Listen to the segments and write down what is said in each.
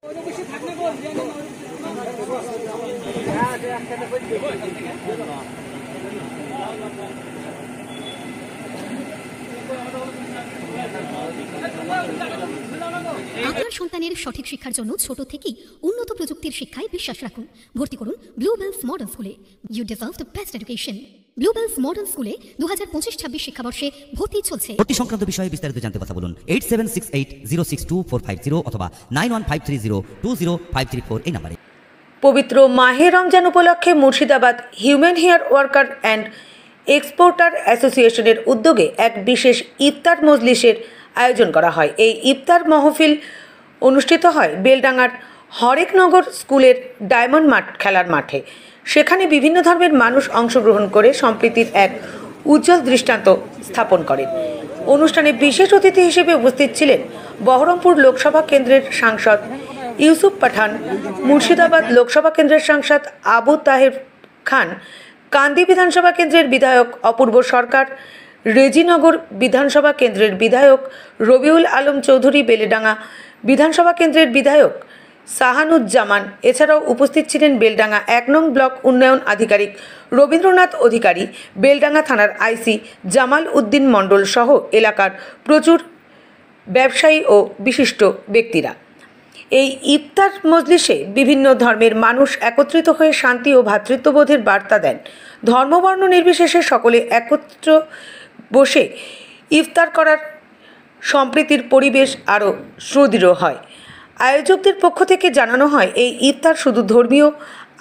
আপনার সন্তানের সঠিক শিক্ষার জন্য ছোট থেকেই উন্নত প্রযুক্তির শিক্ষায় বিশ্বাস রাখুন। ভর্তি করুন ব্লু বেলস মডেল স্কুলে। You deserve the best education. Blue Bells Model স্কুলে 2025-26 শিক্ষাবর্ষে ভর্তি চলছে। ভর্তি সংক্রান্ত বিষয়ে বিস্তারিত জানতে কথা বলুন 8768062450 অথবা 9153020534 এই নম্বরে। পবিত্র মাহে রমজান উপলক্ষে Murshidabad human hair worker and exporter অ্যাসোসিয়েশনের উদ্যোগে এক বিশেষ ইফতার মজলিসের আয়োজন করা হয়। এই ইফতার মাহফিল অনুষ্ঠিত হয় বেলডাঙ্গার হরেকনগর স্কুলের ডায়মন্ড খেলার মাঠে। সেখানে বিভিন্ন ধর্মের মানুষ অংশগ্রহণ করে সম্প্রীতির এক উজ্জ্বল দৃষ্টান্ত স্থাপন করেন। অনুষ্ঠানে বিশেষ অতিথি হিসেবে উপস্থিত ছিলেন বহরমপুর লোকসভা কেন্দ্রের সাংসদ ইউসুফ পাঠান, মুর্শিদাবাদ লোকসভা কেন্দ্রের সাংসদ আবু তাহের খান, কান্দি বিধানসভা কেন্দ্রের বিধায়ক অপূর্ব সরকার, রেজিনগর বিধানসভা কেন্দ্রের বিধায়ক রবিউল আলম চৌধুরী, বেলডাঙ্গা বিধানসভা কেন্দ্রের বিধায়ক সাহানুজ্জামান। এছাড়াও উপস্থিত ছিলেন বেলডাঙ্গা 1 নং ব্লক উন্নয়ন আধিকারিক রবীন্দ্রনাথ অধিকারী, বেলডাঙ্গা থানার আইসি জামাল উদ্দিন মণ্ডল সহ এলাকার প্রচুর ব্যবসায়ী ও বিশিষ্ট ব্যক্তিরা। এই ইফতার মজলিসে বিভিন্ন ধর্মের মানুষ একত্রিত হয়ে শান্তি ও ভ্রাতৃত্ববোধের বার্তা দেন। ধর্মবর্ণ নির্বিশেষে সকলে একত্র বসে ইফতার করার সম্প্রীতির পরিবেশ আরও সুদৃঢ় হয়। আয়োজকদের পক্ষ থেকে জানানো হয়, এই ইফতার শুধু ধর্মীয়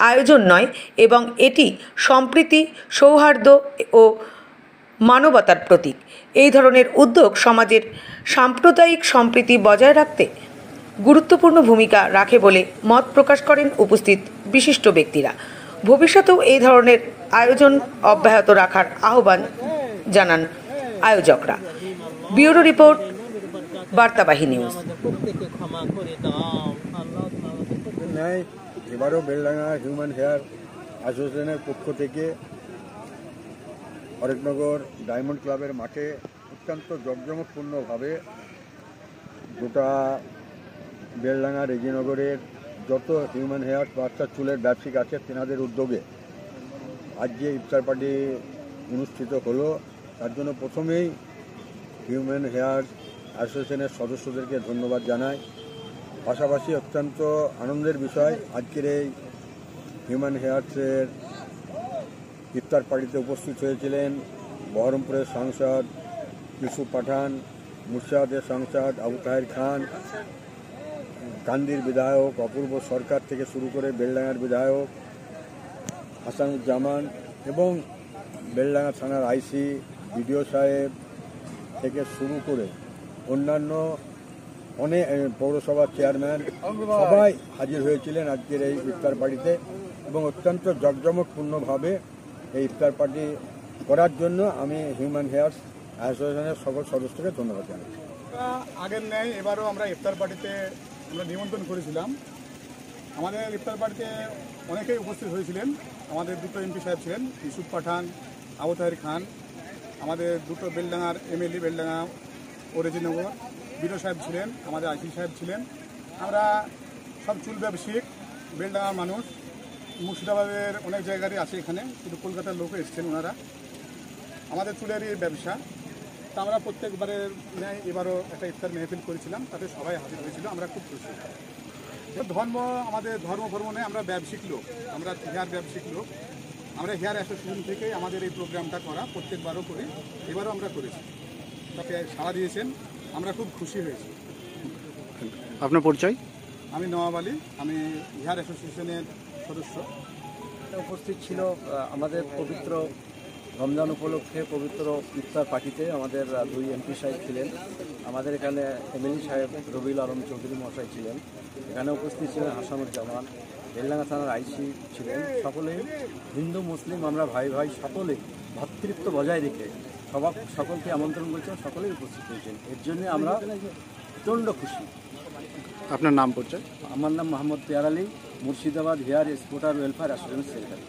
আয়োজন নয় এবং এটি সম্প্রীতি, সৌহার্দ্য ও মানবতার প্রতীক। এই ধরনের উদ্যোগ সমাজের সাম্প্রদায়িক সম্প্রীতি বজায় রাখতে গুরুত্বপূর্ণ ভূমিকা রাখে বলে মত প্রকাশ করেন উপস্থিত বিশিষ্ট ব্যক্তিরা। ভবিষ্যতেও এই ধরনের আয়োজন অব্যাহত রাখার আহ্বান জানান আয়োজকরা। Bureau report, Bartabahi news. এবারও বেলডাঙ্গা হিউম্যান হেয়ার অ্যাসোসিয়েশনের পক্ষ থেকে হরেকনগর ডায়মন্ড ক্লাবের মাঠে অত্যন্ত জাঁকজমকপূর্ণভাবে গোটা বেলডাঙ্গা রেজিনগরের যত হিউম্যান হেয়ার বাচ্চা চুলের ব্যবসায়িক আছে তেনাদের উদ্যোগে আজ যে ইফতার পার্টি অনুষ্ঠিত হলো, তার জন্য প্রথমেই হিউম্যান হেয়ার অ্যাসোসিয়েশনের সদস্যদেরকে ধন্যবাদ জানাই। পাশাপাশি অত্যন্ত আনন্দের বিষয়, আজকের এই হিউম্যান হেয়ার্সের ইফতার পার্টিতে উপস্থিত হয়েছিলেন বহরমপুরের সাংসদ ইউসুফ পাঠান, মুর্শিদাবাদের সাংসদ আবু তাহের খান, কান্দির বিধায়ক অপূর্ব সরকার থেকে শুরু করে বেলডাঙ্গার বিধায়ক হাসানুজ্জামান এবং বেলডাঙ্গা থানার আইসি, বিডিও সাহেব থেকে শুরু করে অন্যান্য অনেক পৌরসভার চেয়ারম্যান সবাই হাজির হয়েছিলেন আজকের এই ইফতার পার্টিতে এবং অত্যন্ত জাঁকজমকপূর্ণভাবে এই ইফতার পার্টি করার জন্য আমি হিউম্যান হেয়ার্স অ্যাসোসিয়েশনের সকল সদস্যকে ধন্যবাদ জানাই। আগের ন্যায় এবারও আমরা ইফতার পার্টিতে আমরা নিমন্ত্রণ করেছিলাম। আমাদের ইফতার পার্টিতে অনেকেই উপস্থিত হয়েছিলেন। আমাদের দুটো এমপি সাহেব ছিলেন, ইউসুফ পাঠান, আবু তাহের খান, আমাদের দুটো বেলডাঙ্গার এমএলএ বেলডাঙ্গা ও রেজিনগর বিডিও সাহেব ছিলেন, আমাদের আইসি সাহেব ছিলেন। আমরা সব চুল ব্যবসায়িক বেলডাঙ্গার মানুষ, মুর্শিদাবাদের অনেক জায়গারই আছে এখানে, শুধু কলকাতার লোক এসেছেন ওনারা। আমাদের চুলেরই ব্যবসা, তা আমরা প্রত্যেকবারের ন্যায় এবারও একটা ইফতার মেহফিল করেছিলাম, তাতে সবাই হাজির হয়েছিল। আমরা খুব খুশি। ধর্ম আমাদের ধর্ম নেই, আমরা ব্যবসায়িক লোক, আমরা হেয়ার ব্যবসায়িক লোক। আমরা হেয়ার অ্যাসোসিয়েশন থেকে আমাদের এই প্রোগ্রামটা করা প্রত্যেকবারও করি, এবারও আমরা করেছি। তাতে সাড়া দিয়েছেন, আমরা খুব খুশি হয়েছি। আপনার পরিচয়? আমি নওয়াব আলী, আমি হেয়ার অ্যাসোসিয়েশনের সদস্য। উপস্থিত ছিল আমাদের পবিত্র রমজান উপলক্ষে পবিত্র ইফতার পার্টিতে আমাদের দুই এমপি সাহেব ছিলেন, আমাদের এখানে এমএলএ সাহেব রবিউল আলম চৌধুরী মশাই ছিলেন, এখানে উপস্থিত ছিলেন হাসানুজ্জামান, বেলডাঙ্গা থানার আইসি ছিলেন। সকলেই হিন্দু মুসলিম আমরা ভাই ভাই, সকলেই ভ্রাতৃত্ব বজায় রেখে সকলকে আমন্ত্রণ করেছেন, সকলেই উপস্থিত হয়েছেন। এর জন্য আমরা প্রচণ্ড খুশি। আপনার নাম পরিচয়? আমার নাম Mohammad Pyar Ali, Murshidabad hair exporter welfare association secretary.